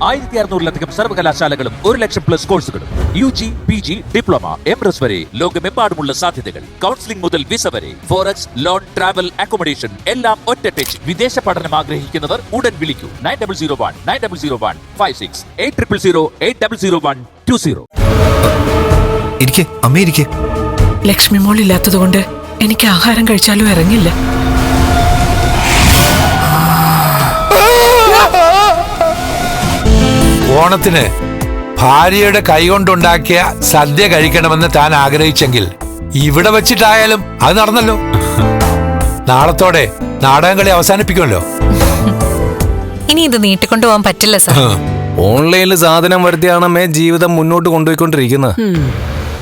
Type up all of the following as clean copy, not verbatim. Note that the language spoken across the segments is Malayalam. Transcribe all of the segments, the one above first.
1600-ലധികം സർവകലാശാലകളും 1,00,000+ കോഴ്സുകളും UG, PG, ഡിപ്ലോമ, MS വരെ ലോകമെമ്പാടുമുള്ള സാധ്യതകൾ. കൗൺസിലിംഗ് മുതൽ വിസ വരെ, ഫോറക്സ്, ലോൺ, ട്രാവൽ, അക്കോമഡേഷൻ എല്ലാം ഒറ്റ ടച്ച്. വിദേശ പഠനം ആഗ്രഹിക്കുന്നവർ ഉടൻ വിളിക്കൂ 9001 56 800800 800 ലക്ഷ്മി മോളില്ലാത്തതുകൊണ്ട് എനിക്ക് ആഹാരം കഴിച്ചാലും ഇറങ്ങില്ല. ഓണത്തിന് ഭാര്യയുടെ കൈകൊണ്ടുണ്ടാക്കിയ സദ്യ കഴിക്കണമെന്ന് താൻ ആഗ്രഹിച്ചെങ്കിൽ ഇവിടെ വെച്ചിട്ടായാലും അത് നടന്നല്ലോ. നാളത്തോടെ നാടകം കളി അവസാനിപ്പിക്കുമല്ലോ. ഇനി ഇത് നീട്ടിക്കൊണ്ടുപോകാൻ പറ്റില്ല സാർ. ഓൺലൈനിൽ സാധനം വരുത്തിയാണമ്മേ ജീവിതം മുന്നോട്ട് കൊണ്ടുപോയിക്കൊണ്ടിരിക്കുന്നത്.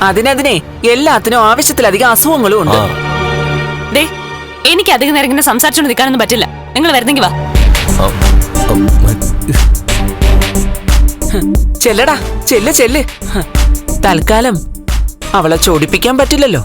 അതിനെ എല്ലാത്തിനും ആവശ്യത്തിലധികം അസുഖങ്ങളും ഉണ്ട്. എനിക്ക് അധികം നേരം ഇങ്ങനെ സംസാരിച്ചോണ്ട് നിൽക്കാനൊന്നും പറ്റില്ല. നിങ്ങൾ വരുന്നെങ്കിൽ വാ. ചെല്ലടാ, ചെല്ല്. തൽക്കാലം അവളെ ചോടിപ്പിക്കാൻ പറ്റില്ലല്ലോ.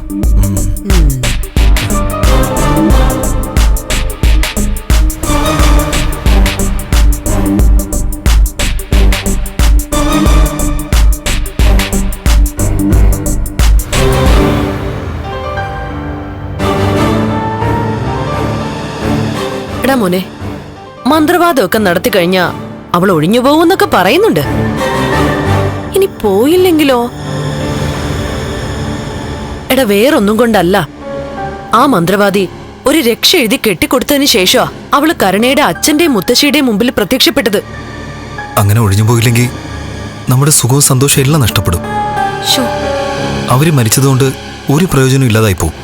എടാ മോനെ, മന്ത്രവാദമൊക്കെ നടത്തി കഴിഞ്ഞാ അവൾ ഒഴിഞ്ഞു പോകുന്നൊക്കെ പറയുന്നുണ്ട്. ഇനി പോയില്ലെങ്കിലോ? എടാ, വേറൊന്നും കൊണ്ടല്ല. ആ മന്ത്രവാദി ഒരു രക്ഷ എഴുതി കെട്ടിക്കൊടുത്തതിന് ശേഷമാ അവള് കരുണയുടെ അച്ഛന്റെയും മുത്തശ്ശിയുടെയും മുമ്പിൽ പ്രത്യക്ഷപ്പെട്ടത്. അങ്ങനെ ഒഴിഞ്ഞു പോയില്ലെങ്കിൽ നമ്മുടെ സുഖവും സന്തോഷവും എല്ലാം നഷ്ടപ്പെടും. അവര് മരിച്ചതുകൊണ്ട് ഒരു പ്രയോജനം ഇല്ലാതായി പോവും.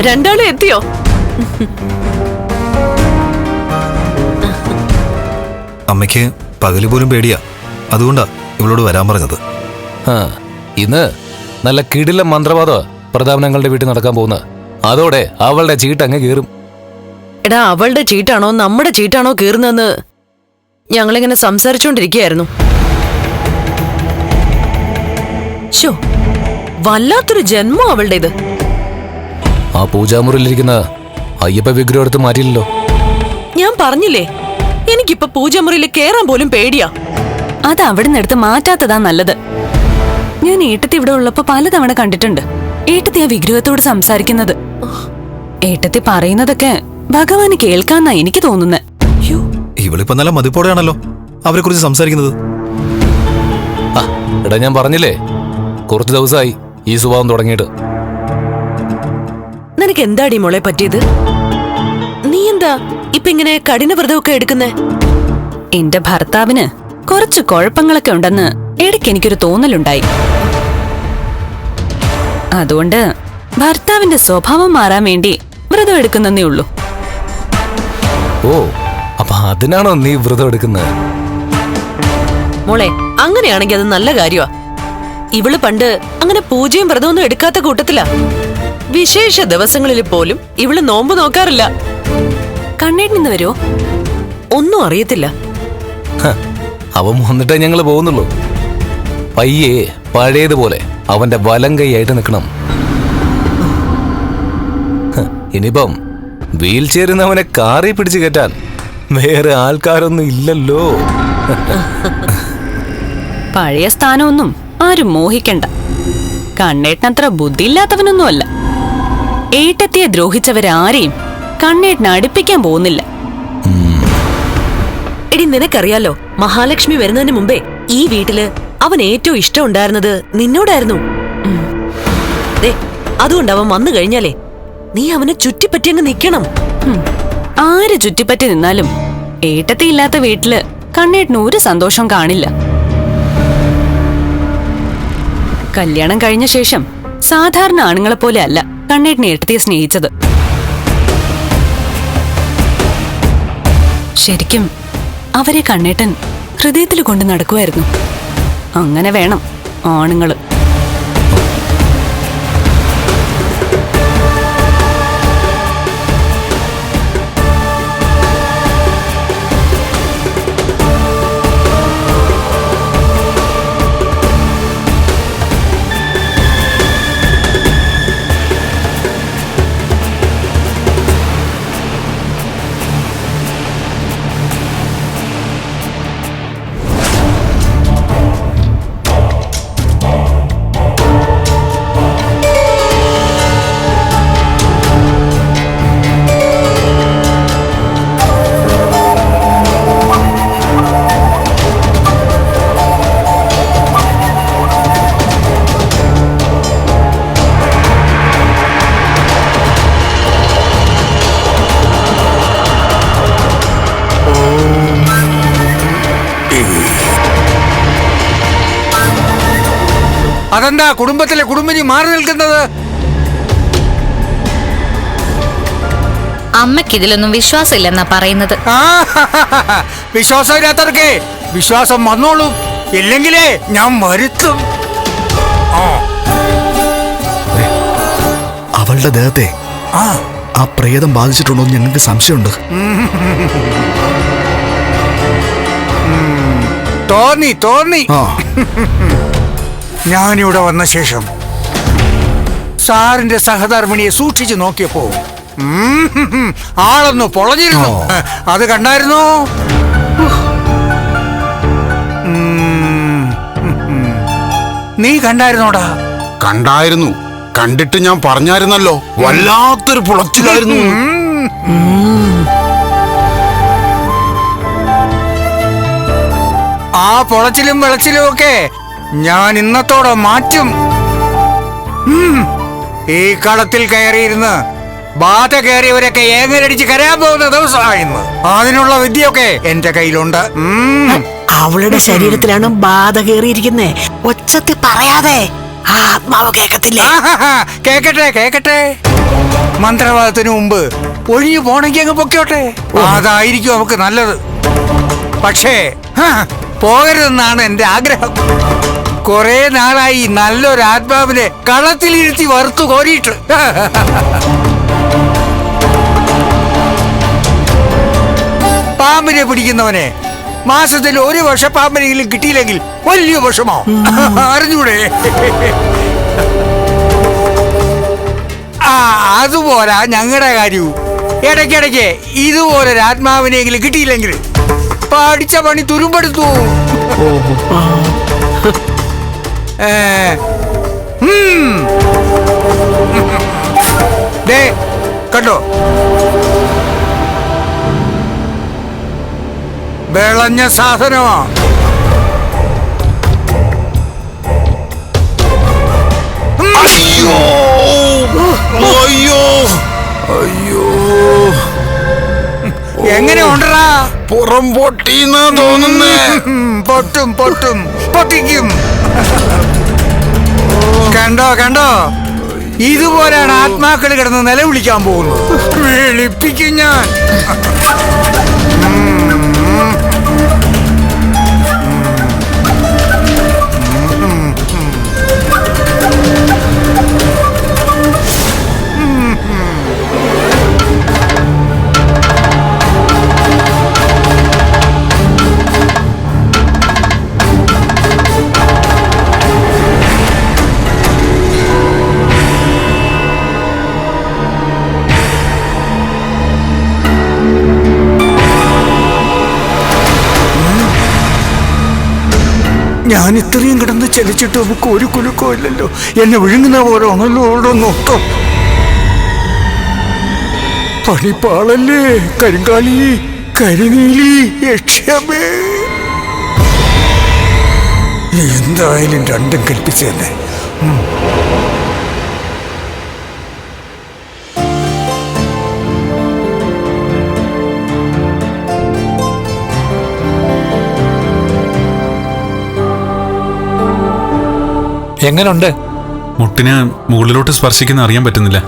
രണ്ടാളും എത്തിയോ? അമ്മയ്ക്ക് പകല് പോലും പേടിയാ. അതുകൊണ്ടാ ഇവളോട് വരാൻ പറഞ്ഞത്. ഇന്ന് നല്ല കിടില മന്ത്രവാദ പ്രതാപനങ്ങളുടെ വീട്ടിൽ നടക്കാൻ പോകുന്നത്. അതോടെ അവളുടെ ചീട്ട് അങ്ങ് കീറും. എടാ, അവളുടെ ചീട്ടാണോ നമ്മുടെ ചീട്ടാണോ കീറുന്നെന്ന് ഞങ്ങളിങ്ങനെ സംസാരിച്ചോണ്ടിരിക്കുകയായിരുന്നു. ശോ, വല്ലാത്തൊരു ജന്മം അവളുടേത്. ആ പൂജാമുറിയിലിരിക്കുന്ന അയ്യപ്പ വിഗ്രഹം എടുത്ത് മാറ്റിയില്ലല്ലോ. ഞാൻ പറഞ്ഞില്ലേ, എനിക്കിപ്പോ പൂജാമുറിയിൽ കേറാൻ പോലും പേടിയാ. അത് അവിടെ നിന്ന് എടുത്ത് മാറ്റാത്തതാ നല്ലത്. ഞാൻ ഏട്ടത്തി ഇവിടെ ഉള്ളപ്പോ പലതവണ കണ്ടിട്ടുണ്ട്. ഏട്ടത്തി ആ വിഗ്രഹത്തോട് സംസാരിക്കുന്നത്. ഏട്ടത്തി പറയുന്നതൊക്കെ ഭഗവാന് കേൾക്കാന്നാ എനിക്ക് തോന്നുന്നത്. ഇവളിപ്പോ നല്ല മതിപ്പോടെയാണല്ലോ അവരെ കുറിച്ച് സംസാരിക്കുന്നത്. എടാ, ഞാൻ പറഞ്ഞില്ലേ, കുറച്ചു ദിവസമായി ഈ സ്വഭാവം തുടങ്ങിയിട്ട്. നിനക്ക് എന്താടി മോളെ പറ്റിയത്? നീ എന്താ ഇപ്പൊ ഇങ്ങനെ കഠിന വ്രതമൊക്കെ എടുക്കുന്നേ? എന്റെ ഭർത്താവിന് കുറച്ച് കുഴപ്പങ്ങളൊക്കെ ഉണ്ടെന്ന് ഇടയ്ക്ക് എനിക്കൊരു തോന്നലുണ്ടായി. അതുകൊണ്ട് ഭർത്താവിന്റെ സ്വഭാവം മാറാൻ വേണ്ടി വ്രതം എടുക്കുന്നേ ഉള്ളൂ. ഓ, അപ്പൊ അതിനാണോ നീ വ്രതം എടുക്കുന്നത്? മോളെ, അങ്ങനെയാണെങ്കിൽ അത് നല്ല കാര്യമാ. ഇവള് പണ്ട് അങ്ങനെ പൂജയും വ്രതമൊന്നും എടുക്കാത്ത കൂട്ടത്തിലാ. വിശേഷ ദിവസങ്ങളിൽ പോലും ഇവള് നോമ്പ് നോക്കാറില്ല. കണ്ണേട്ടിൽ നിന്ന് വരുമോ? ഒന്നും അറിയത്തില്ല. അവൻ വന്നിട്ടേ ഞങ്ങള് പോകുന്നുള്ളൂ. പയ്യെ പഴയതുപോലെ അവന്റെ വലം കൈയായിട്ട് നിൽക്കണം. ഇനിയിപ്പം വീൽ ചെയറിന്ന് അവനെ കാറി പിടിച്ചു കയറ്റാൻ വേറെ ആൾക്കാരൊന്നും ഇല്ലല്ലോ. പഴയ സ്ഥാനമൊന്നും ആരും മോഹിക്കണ്ട. കണ്ണേട്ടനത്ര ബുദ്ധിയില്ലാത്തവനൊന്നുമല്ല. ഏട്ടത്തിയെ ദ്രോഹിച്ചവരാരെയും കണ്ണേട്ടനെ അടുപ്പിക്കാൻ പോകുന്നില്ല. എടി, നിനക്കറിയാലോ, മഹാലക്ഷ്മി വരുന്നതിന് മുമ്പേ ഈ വീട്ടില് അവൻ ഏറ്റവും ഇഷ്ടം ഉണ്ടായിരുന്നത് നിന്നോടായിരുന്നു. അതുകൊണ്ട് അവൻ വന്നു കഴിഞ്ഞാലേ നീ അവനെ ചുറ്റിപ്പറ്റി അങ്ങ് നിക്കണം. ആര് ചുറ്റിപ്പറ്റി നിന്നാലും ഏട്ടത്തി ഇല്ലാത്ത വീട്ടില് കണ്ണേട്ടന് ഒരു സന്തോഷം കാണില്ല. കല്യാണം കഴിഞ്ഞ ശേഷം സാധാരണ ആണുങ്ങളെ പോലെ അല്ല കണ്ണേട്ടനെ ഏട്ടത്തിയെ സ്നേഹിച്ചത്. ശരിക്കും അവരെ കണ്ണേട്ടൻ ഹൃദയത്തിൽ കൊണ്ട് നടക്കുമായിരുന്നു. അങ്ങനെ വേണം ആണുങ്ങള്. അതെന്താ കുടുംബത്തിലെ കുടുംബിനി മാറി നിൽക്കുന്നത്? അമ്മയ്ക്ക് ഇതിലൊന്നും വിശ്വാസമില്ലെന്നാ പറയുന്നത്. വിശ്വാസമില്ലാത്തവർക്ക് വിശ്വാസം വന്നോളൂ, ഇല്ലെങ്കിലേ ഞാൻ വരുത്തും. അവളുടെ ദേഹത്തെ ആ പ്രേതം ബാധിച്ചിട്ടുണ്ടോ എന്ന് ഞങ്ങൾക്ക് സംശയമുണ്ട്. തോന്നി ഞാനിവിടെ വന്ന ശേഷം സാറിന്റെ സഹധർമ്മിണിയെ സൂക്ഷിച്ചു നോക്കിയപ്പോ ആളൊന്ന് പൊളഞ്ഞിരുന്നു. അത് കണ്ടായിരുന്നോ? നീ കണ്ടായിരുന്നോടാ? കണ്ടായിരുന്നു. കണ്ടിട്ട് ഞാൻ പറഞ്ഞായിരുന്നല്ലോ, വല്ലാത്തൊരു പുളച്ചിലായിരുന്നു. ആ പൊളച്ചിലും വിളച്ചിലും ഒക്കെ ഞാൻ ഇന്നത്തോടെ മാറ്റും. ഈ കളത്തിൽ കയറിയിരുന്ന് ബാധ കയറിയവരൊക്കെ ഏങ്ങരടിച്ച് കരയാൻ പോകുന്ന ദിവസമായിരുന്നു. അതിനുള്ള വിദ്യയൊക്കെ എന്റെ കയ്യിലുണ്ട്. അവളുടെ ശരീരത്തിലാണ് ബാധ കയറിയിരിക്കുന്നേ. ഒച്ചത്തിൽ പറയാതെ ആ ആത്മാവ് കേക്കത്തില്ല. കേക്കട്ടെ. മന്ത്രവാദത്തിന് മുമ്പ് ഒഴിഞ്ഞു പോണെങ്കി അങ്ങ് പൊക്കോട്ടെ. അതായിരിക്കും നമുക്ക് നല്ലത്. പക്ഷേ പോകരുതെന്നാണ് എന്റെ ആഗ്രഹം. കുറെ നാളായി നല്ലൊരു ആത്മാവിനെ കളത്തിലിരുത്തി വറുത്തു കോരിയിട്ട്. പാമ്പിനെ പിടിക്കുന്നവനെ മാസത്തിൽ ഒരു വർഷം പാമ്പിനെങ്കിലും കിട്ടിയില്ലെങ്കിൽ വലിയ വിഷമോ, അറിഞ്ഞൂടെ? അതുപോരാ ഞങ്ങളുടെ കാര്യവും. ഇടയ്ക്കിടയ്ക്ക് ഇതുപോലൊരു ആത്മാവിനെങ്കിലും കിട്ടിയില്ലെങ്കിൽ പഠിച്ച പണി തുരുമ്പെടുത്തു. കണ്ടോ, വിളഞ്ഞ സാധനമാ. അയ്യോ അയ്യോ അയ്യോ, എങ്ങനെ ഉണ്ടടാ? പുറം പൊട്ടിന്നാ തോന്നുന്നേ. പൊട്ടിക്കും. കണ്ടോ, ഇതുപോലെയാണ് ആത്മാക്കൾ കിടന്ന് നിലവിളിക്കാൻ പോകുന്നത്. വിളിപ്പിക്കും ഞാൻ. ഞാൻ ഇത്രയും കിടന്ന് ചലിച്ചിട്ട് നമുക്ക് ഒരു കുലുക്കോ ഇല്ലല്ലോ. എന്നെ വിഴുങ്ങുന്ന പോലെ ആണല്ലോ അവിടെ നോക്കാം. പണിപ്പാളല്ലേ കരിങ്കാലി, കരിനീലി, യക്ഷമേ. എന്തായാലും രണ്ടും കൽപ്പിച്ചു തന്നെ. എങ്ങനുണ്ട്? മുട്ടിന് മുകളിലോട്ട് സ്പർശിക്കുന്ന അറിയാൻ പറ്റുന്നില്ല.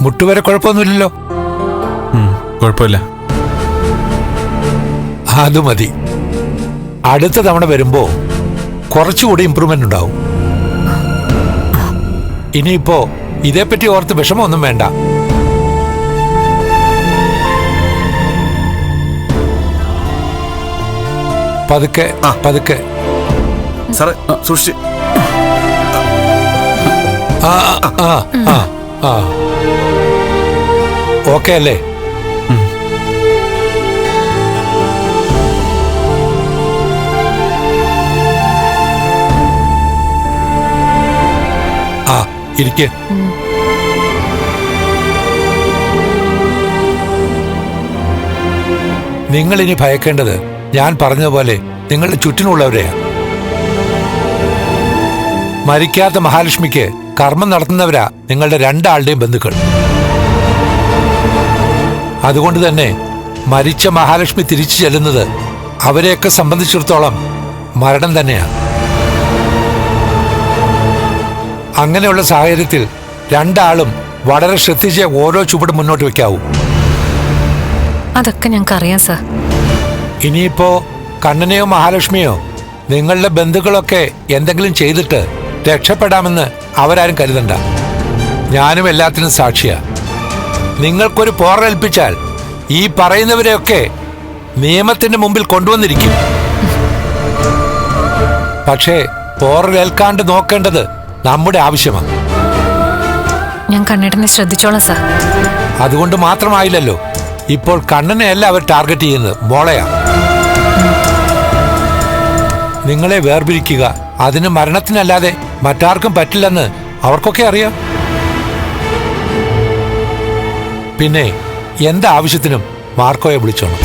മുട്ടുവരെ കുഴപ്പമൊന്നുമില്ലല്ലോ? കുഴപ്പമില്ല. അത് മതി. അടുത്ത തവണ വരുമ്പോ കുറച്ചുകൂടി ഇമ്പ്രൂവ്മെന്റ് ഉണ്ടാവും. ഇനിയിപ്പോ ഇതേപ്പറ്റി ഓർത്ത് വിഷമമൊന്നും വേണ്ട. പതുക്കെ പതുക്കെ. സാറേ സൂക്ഷിച്ച്. ഓക്കെ അല്ലേ? ഇരിക്കെ. നിങ്ങൾ ഇനി ഭയക്കേണ്ടത് ഞാൻ പറഞ്ഞതുപോലെ നിങ്ങളുടെ ചുറ്റിനുള്ളവരെയാണ്. മരിക്കാത്ത മഹാലക്ഷ്മിക്ക് കർമ്മം നടത്തുന്നവരാ നിങ്ങളുടെ രണ്ടാളുടെയും ബന്ധുക്കൾ. അതുകൊണ്ട് തന്നെ മരിച്ച മഹാലക്ഷ്മി തിരിച്ചു ചെല്ലുന്നത് അവരെയൊക്കെ സംബന്ധിച്ചിടത്തോളം മരണം തന്നെയാണ്. അങ്ങനെയുള്ള സാഹചര്യത്തിൽ രണ്ടാളും വളരെ ശ്രദ്ധിച്ച് ഓരോ ചുവട് മുന്നോട്ട് വെക്കാവൂ. അതൊക്കെ ഞങ്ങൾക്ക് അറിയാം സാർ. ഇനിയിപ്പോ കണ്ണനെയോ മഹാലക്ഷ്മിയോ നിങ്ങളുടെ ബന്ധുക്കളൊക്കെ എന്തെങ്കിലും ചെയ്തിട്ട് രക്ഷപ്പെടാമെന്ന് അവരാരും കരുതണ്ട. ഞാനും എല്ലാത്തിനും സാക്ഷിയാ. നിങ്ങൾക്കൊരു പോറലേൽപ്പിച്ചാൽ ഈ പറയുന്നവരെയൊക്കെ നിയമത്തിന്റെ മുമ്പിൽ കൊണ്ടുവന്നിരിക്കും. പക്ഷേ പോറലേൽക്കാണ്ട് നോക്കേണ്ടത് നമ്മുടെ ആവശ്യമാണ്. ഞാൻ കണ്ണേട്ടനെ ശ്രദ്ധിച്ചോളാം സാർ. അതുകൊണ്ട് മാത്രമായില്ലല്ലോ ഇപ്പോൾ കണ്ണനെയല്ല അവർ ടാർഗറ്റ് ചെയ്യുന്നത്, മോളെയാ. നിങ്ങളെ വേർപിരിക്കുക അതിന് മരണത്തിനല്ലാതെ മറ്റാർക്കും പറ്റില്ലെന്ന് അവർക്കൊക്കെ അറിയാം. പിന്നെ എന്താവശ്യത്തിനും മാർക്കോയെ വിളിച്ചോണം.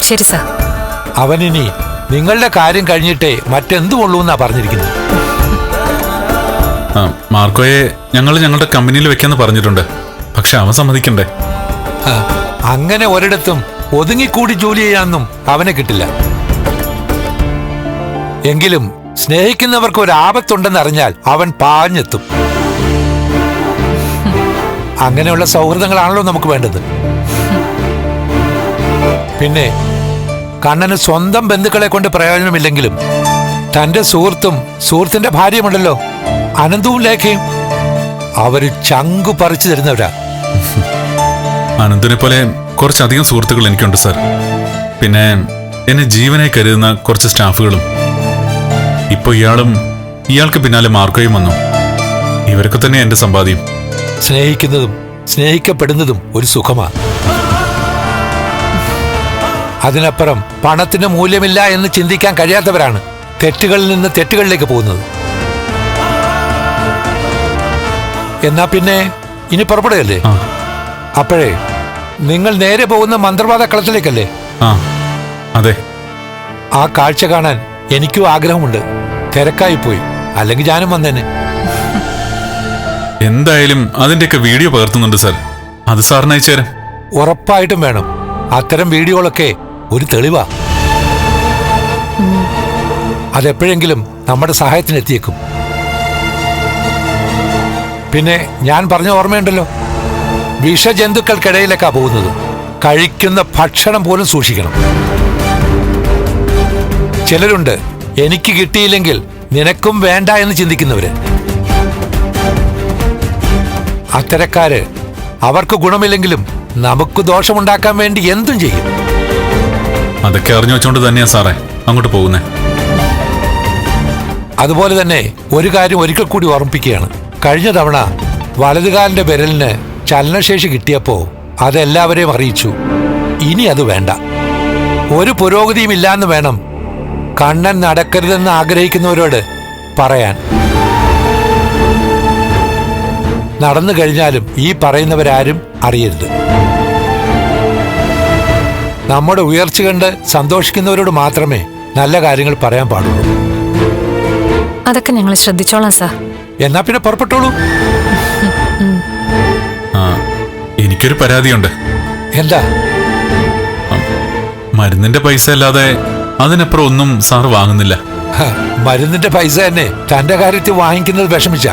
ശരി സാർ. അവനിനി നിങ്ങളുടെ കാര്യം കഴിഞ്ഞിട്ടേ മറ്റെന്തുമുള്ളൂ എന്നാ പറഞ്ഞിരിക്കുന്നത്. മാർക്കോയെ ഞങ്ങളുടെ കമ്പനിയിൽ വെക്കാന്ന് പറഞ്ഞിട്ടുണ്ട്. പക്ഷെ അവൻ സമ്മതിക്കണ്ടേ? അങ്ങനെ ഒരിടത്തും ഒതുങ്ങിക്കൂടി ജോലി ചെയ്യാനൊന്നും അവനെ കിട്ടില്ല. എങ്കിലും സ്നേഹിക്കുന്നവർക്ക് ഒരു ആപത്തുണ്ടെന്ന് അറിഞ്ഞാൽ അവൻ പാഞ്ഞെത്തും. അങ്ങനെയുള്ള സൗഹൃദങ്ങളാണല്ലോ നമുക്ക് വേണ്ടത്. പിന്നെ കണ്ണന് സ്വന്തം ബന്ധുക്കളെ കൊണ്ട് പ്രയോജനമില്ലെങ്കിലും തന്റെ സുഹൃത്തും സുഹൃത്തിന്റെ ഭാര്യയുമുണ്ടല്ലോ, അനന്തവും ലേഖയും. അവര് ചങ്കു പറിച്ചു തരുന്നവരാ. അനന്തിനെ പോലെ കുറച്ചധികം സുഹൃത്തുക്കൾ എനിക്കുണ്ട് സാർ. പിന്നെ എന്നെ ജീവനായി കരുതുന്ന കുറച്ച് സ്റ്റാഫുകളും. ഇപ്പൊ ഇയാൾക്ക് പിന്നാലെ മാർക്കോയും വന്നു. ഇവരൊക്കെ തന്നെ എന്റെ സമ്പാദ്യം. സ്നേഹിക്കുന്നതും സ്നേഹിക്കപ്പെടുന്നതും ഒരു സുഖമാണ്. അതിനപ്പുറം പണത്തിന് മൂല്യമില്ല എന്ന് ചിന്തിക്കാൻ കഴിയാത്തവരാണ് തെറ്റുകളിൽ നിന്ന് തെറ്റുകളിലേക്ക് പോകുന്നത്. എന്നാ പിന്നെ ഇനി പുറപ്പെടുകയല്ലേ? അപ്പോഴേ നിങ്ങൾ നേരെ പോകുന്ന മന്ത്രവാദ കളത്തിലേക്കല്ലേ? അതെ. ആ കാഴ്ച കാണാൻ എനിക്കും ആഗ്രഹമുണ്ട്. തിരക്കായി പോയി, അല്ലെങ്കിൽ ഞാനും വന്നേനെ. എന്തായാലും അതിന്റെയൊക്കെ വീഡിയോ പകർത്തുന്നുണ്ട് സാർ. അത് സാറിന് അയച്ചുതരാം. ഉറപ്പായിട്ടും വേണം. അത്തരം വീഡിയോകളൊക്കെ ഒരു തെളിവാ. അതെപ്പോഴെങ്കിലും നമ്മുടെ സഹായത്തിന് എത്തിയേക്കും. പിന്നെ ഞാൻ പറഞ്ഞ ഓർമ്മയുണ്ടല്ലോ, വിഷജന്തുക്കൾക്കിടയിലേക്കാ പോകുന്നത്. കഴിക്കുന്ന ഭക്ഷണം പോലും സൂക്ഷിക്കണം. ചിലരുണ്ട് എനിക്ക് കിട്ടിയില്ലെങ്കിൽ നിനക്കും വേണ്ട എന്ന് ചിന്തിക്കുന്നവര്. അത്തരക്കാര് അവർക്ക് ഗുണമില്ലെങ്കിലും നമുക്ക് ദോഷമുണ്ടാക്കാൻ വേണ്ടി എന്തും ചെയ്യും. അതൊക്കെ അറിഞ്ഞു വെച്ചോണ്ട് തന്നെയാ സാറേ അങ്ങോട്ട് പോകുന്നേ. അതുപോലെ തന്നെ ഒരു കാര്യം ഒരിക്കൽ കൂടി ഓർമ്മിപ്പിക്കുകയാണ്. കഴിഞ്ഞ തവണ വലതുകാലിന്റെ വിരലിന് ചലനശേഷി കിട്ടിയപ്പോ അതെല്ലാവരെയും അറിയിച്ചു. ഇനി അത് വേണ്ട. ഒരു പുരോഗതിയും ഇല്ലാന്ന് വേണം കണ്ണൻ നടക്കരുതെന്ന് ആഗ്രഹിക്കുന്നവരോട് പറയാൻ. നടന്നു കഴിഞ്ഞാലും ഈ പറയുന്നവരാരും അറിയരുത്. നമ്മുടെ ഉയർച്ച കണ്ട് സന്തോഷിക്കുന്നവരോട് മാത്രമേ നല്ല കാര്യങ്ങൾ പറയാൻ പാടുള്ളൂ. അതൊക്കെ ഞങ്ങൾ ശ്രദ്ധിച്ചോളാം സാർ. എന്നാ പിന്നെ പുറപ്പെട്ടോളൂ. എനിക്കൊരു പരാതിയുണ്ട്. എന്താ? മരുന്നിന്റെ പൈസ അല്ലാതെ അതിനപ്പുറം ഒന്നും സാർ വാങ്ങുന്നില്ല. മരുന്നിന്റെ പൈസ തന്നെ തന്റെ കാര്യത്തിൽ വാങ്ങിക്കുന്നത് വിഷമിച്ച.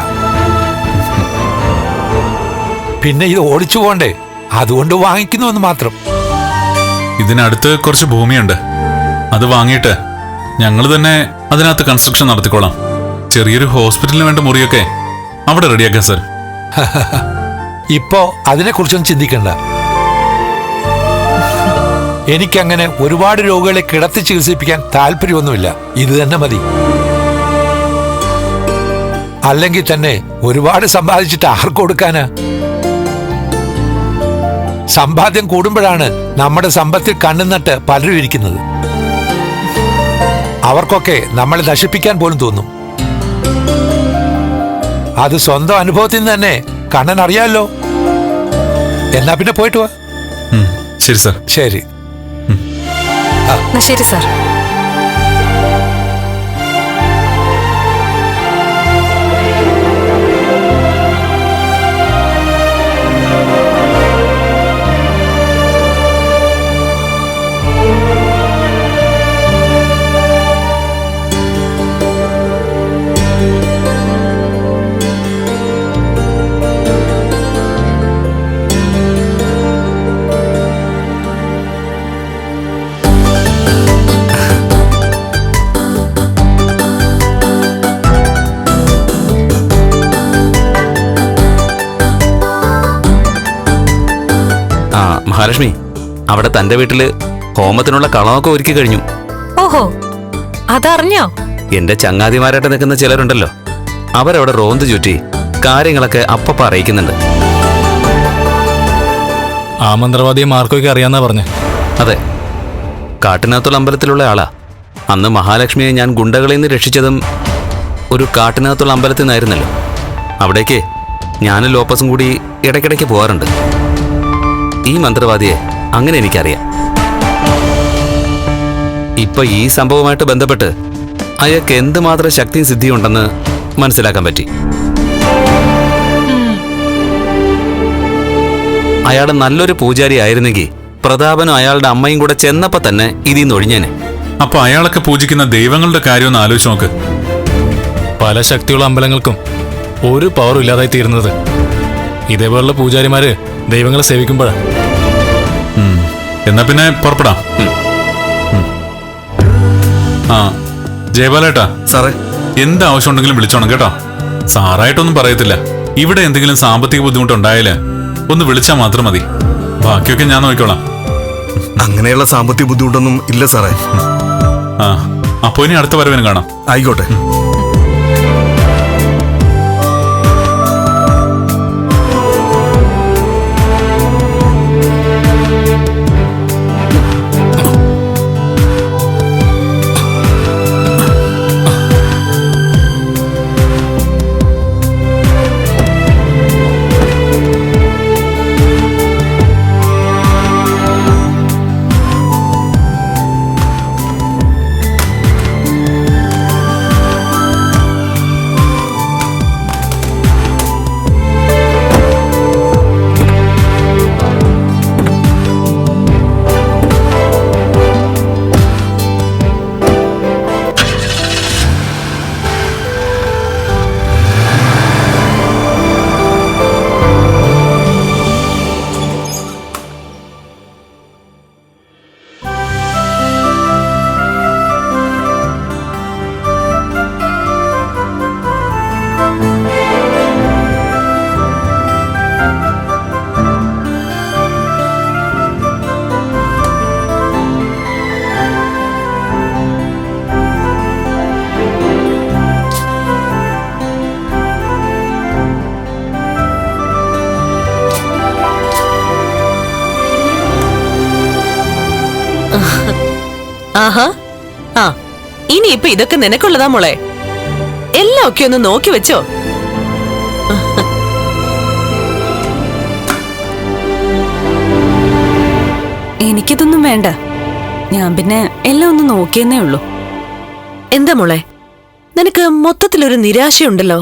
പിന്നെ ഇത് ഓടിച്ചു പോണ്ടേ, അതുകൊണ്ട് വാങ്ങിക്കുന്നുവെന്ന് മാത്രം. ഇതിനടുത്ത് കുറച്ച് ഭൂമിയുണ്ട്. അത് വാങ്ങിയിട്ട് ഞങ്ങൾ തന്നെ അതിനകത്ത് കൺസ്ട്രക്ഷൻ നടത്തിക്കോളാം. ചെറിയൊരു ഹോസ്പിറ്റലിന് വേണ്ട മുറിയൊക്കെ അവിടെ റെഡിയാക്കാം സർ. ഇപ്പോ അതിനെക്കുറിച്ചൊന്നും ചിന്തിക്കണ്ട. എനിക്കങ്ങനെ ഒരുപാട് രോഗികളെ കിടത്തി ചികിത്സിപ്പിക്കാൻ താല്പര്യമൊന്നുമില്ല. ഇത് തന്നെ മതി. അല്ലെങ്കിൽ തന്നെ ഒരുപാട് സമ്പാദിച്ചിട്ട് ആർക്ക് കൊടുക്കാനാ? സമ്പാദ്യം കൂടുമ്പോഴാണ് നമ്മുടെ സമ്പത്തിൽ കണ്ണുനട്ട് പലരും ഇരിക്കുന്നത്. അവർക്കൊക്കെ നമ്മളെ നശിപ്പിക്കാൻ പോലും തോന്നും. അത് സ്വന്തം അനുഭവത്തിൽ നിന്ന് തന്നെ കണ്ണൻ അറിയാമല്ലോ. എന്നാ പിന്നെ പോയിട്ട് വാ. ശരി സർ. ശരി. ശരി സാർ. മഹാലക്ഷ്മി, അവിടെ തന്റെ വീട്ടില് ഹോമത്തിനുള്ള കളമൊക്കെ ഒരുക്കി കഴിഞ്ഞു. ഓഹോ, അതറിഞ്ഞോ? എന്റെ ചങ്ങാതിമാരായിട്ട് നിൽക്കുന്ന ചിലരുണ്ടല്ലോ, അവരവിടെ റോന്ത് ചുറ്റി കാര്യങ്ങളൊക്കെ അപ്പപ്പ അറിയിക്കുന്നുണ്ട്. ആ മന്ത്രവാദിയെ മാർക്കൊക്കെ അറിയാന്നാ പറഞ്ഞേ? അതെ, കാട്ടിനകത്തുള്ള അമ്പലത്തിലുള്ള ആളാ. അന്ന് മഹാലക്ഷ്മിയെ ഞാൻ ഗുണ്ടകളിൽ നിന്ന് രക്ഷിച്ചതും ഒരു കാട്ടിനകത്തുള്ള അമ്പലത്തിൽ നിന്നായിരുന്നല്ലോ. അവിടേക്ക് ഞാനും ലോപ്പസും കൂടി ഇടയ്ക്കിടയ്ക്ക് പോകാറുണ്ട്. ഈ മന്ത്രവാദിയെ അങ്ങനെ എനിക്കറിയാം. ഇപ്പൊ ഈ സംഭവമായിട്ട് ബന്ധപ്പെട്ട് അയാൾക്ക് എന്തുമാത്രം ശക്തിയും സിദ്ധിയും ഉണ്ടെന്ന് മനസ്സിലാക്കാൻ പറ്റി. അയാൾ നല്ലൊരു പൂജാരി ആയിരുന്നെങ്കിൽ പ്രതാപനും അയാളുടെ അമ്മയും കൂടെ ചെന്നപ്പോ തന്നെ ഇതിന്ന് ഒഴിഞ്ഞേനെ. അപ്പൊ അയാളൊക്കെ പൂജിക്കുന്ന ദൈവങ്ങളുടെ കാര്യം ഒന്ന് ആലോചിച്ച് നോക്ക്. പല ശക്തിയുള്ള അമ്പലങ്ങൾക്കും ഒരു പവറും ഇല്ലാതായി തീരുന്നത് ഇതേപോലുള്ള പൂജാരിമാര് ദൈവങ്ങളെ സേവിക്കുമ്പോഴാ. എന്നാ പിന്നെ പുറപ്പെടാം. ആ ജയപാലേട്ടാ സാറേ, എന്ത് ആവശ്യം ഉണ്ടെങ്കിലും വിളിച്ചോണം കേട്ടോ. സാറായിട്ടൊന്നും പറയത്തില്ല. ഇവിടെ എന്തെങ്കിലും സാമ്പത്തിക ബുദ്ധിമുട്ടുണ്ടായാല് ഒന്ന് വിളിച്ചാൽ മാത്രം മതി. ബാക്കിയൊക്കെ ഞാൻ നോക്കിക്കോളാം. അങ്ങനെയുള്ള സാമ്പത്തിക ബുദ്ധിമുട്ടൊന്നും ഇല്ല സാറേ. ആ അപ്പൊ ഇനി അടുത്ത വരവിന് കാണാം. ആയിക്കോട്ടെ. ആഹാ, ആ ഇനിയിപ്പൊ ഇതൊക്കെ നിനക്കുള്ളതാ മോളെ. എല്ലാം ഒക്കെ ഒന്ന് നോക്കി വെച്ചോ. എനിക്കിതൊന്നും വേണ്ട. ഞാൻ പിന്നെ എല്ലാം ഒന്ന് നോക്കിയെന്നേ ഉള്ളൂ. എന്താ മോളെ, നിനക്ക് മൊത്തത്തിലൊരു നിരാശയുണ്ടല്ലോ.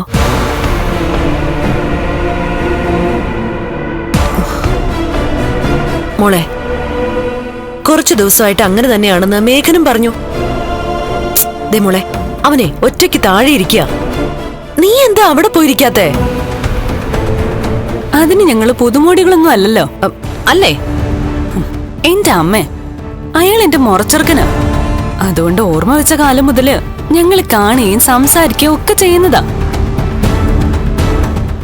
മോളെ, കുറച്ചു ദിവസമായിട്ട് അങ്ങനെ തന്നെയാണെന്ന് മേഘനും പറഞ്ഞു. ദേ മോളെ, അവനെ ഒറ്റയ്ക്ക് താഴെ ഇരിക്കുക. നീ എന്താ അവിടെ പോയിരിക്കാത്തെ? അതിന് ഞങ്ങള് പുതുമോടികളൊന്നും അല്ലല്ലോ. അല്ലേ? എന്റെ അമ്മേ, അയാൾ എന്റെ മുറച്ചെറുക്കനാ. അതുകൊണ്ട് ഓർമ്മ വെച്ച കാലം മുതല് ഞങ്ങൾ കാണുകയും സംസാരിക്കുകയും ഒക്കെ ചെയ്യുന്നതാ.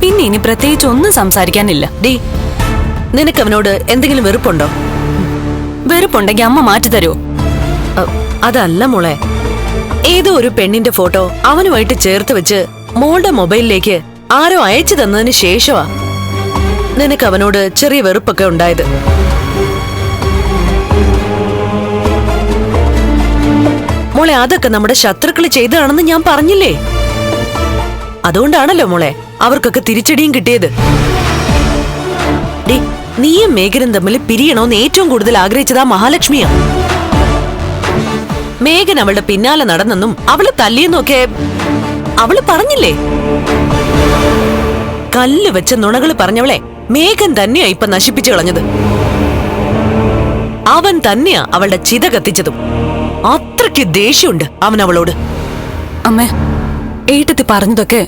പിന്നെ ഇനി പ്രത്യേകിച്ച് ഒന്നും സംസാരിക്കാനില്ല. ഡീ, നിനക്ക് അവനോട് എന്തെങ്കിലും വെറുപ്പുണ്ടോ? വെറുപ്പുണ്ടെങ്കിൽ അമ്മ മാറ്റി തരുമോ? അതല്ല മോളെ, ഏതോ ഒരു പെണ്ണിന്റെ ഫോട്ടോ അവനുമായിട്ട് ചേർത്ത് വെച്ച് മോളുടെ മൊബൈലിലേക്ക് ആരോ അയച്ചു തന്നതിന് ശേഷമാ നിനക്ക് അവനോട് ചെറിയ വെറുപ്പൊക്കെ ഉണ്ടായത്. മോളെ, അതൊക്കെ നമ്മുടെ ശത്രുക്കൾ ചെയ്തതാണെന്ന് ഞാൻ പറഞ്ഞില്ലേ? അതുകൊണ്ടാണല്ലോ മോളെ അവർക്കൊക്കെ തിരിച്ചടിയും കിട്ടിയത്. ഡി, നീയും മേഘനും തമ്മിൽ പിരിയണോന്ന് ഏറ്റവും കൂടുതൽ ആഗ്രഹിച്ചതാ മഹാലക്ഷ്മിയാ. മേഘൻ അവളുടെ പിന്നാലെ നടന്നെന്നും അവള് തല്ലിയെന്നൊക്കെ അവള് പറഞ്ഞില്ലേ? കല്ല് വെച്ച നുണകള് പറഞ്ഞവളെ മേഘൻ തന്നെയാ ഇപ്പൊ നശിപ്പിച്ചു കളഞ്ഞത്. അവൻ തന്നെയാ അവളുടെ ചിത കത്തിച്ചതും. അത്രയ്ക്ക് ദേഷ്യമുണ്ട് അവൻ അവളോട്. അമ്മേ, ഏട്ടത്തി പറഞ്ഞതൊക്കെ